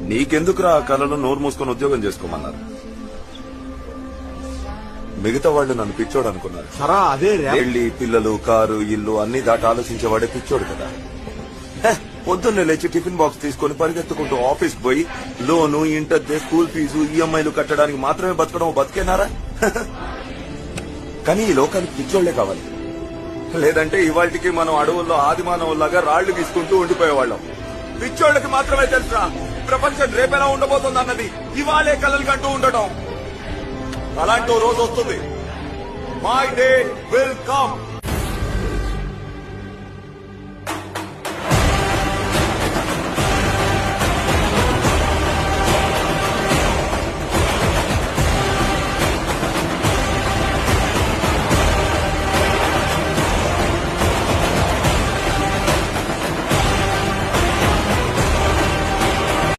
నీకెందుకురా ఆ కళలో నోరు మూసుకొని ఉద్యోగం చేసుకోమన్నారు? మిగతా వాళ్ళు నన్ను పిచ్చోడు అనుకున్నారు. అదే పెళ్లి, పిల్లలు, కారు, ఇల్లు అన్ని దాటి ఆలోచించేవాడే పిచ్చోడు కదా. పొద్దున్నే లేచి టిఫిన్ బాక్స్ తీసుకుని పరిగెత్తుకుంటూ ఆఫీస్ పోయి లోను, ఇంటర్, స్కూల్ ఫీజు, ఈఎంఐలు కట్టడానికి మాత్రమే బతకడం బతికేనారా? కానీ ఈ లోకానికి పిచ్చోళ్లే కావాలి. లేదంటే ఇవాళకి మనం అడవుల్లో ఆదిమానవుల్లాగా రాళ్లు తీసుకుంటూ ఉండిపోయేవాళ్ళం. పిచ్చోళ్ళకి మాత్రమే తెలుసా ప్రపంచం రేపెలా ఉండబోతుంది అన్నది. ఇవాళే కలలు కంటూ ఉండటం. అలాంటి రోజు వస్తుంది. My day will come.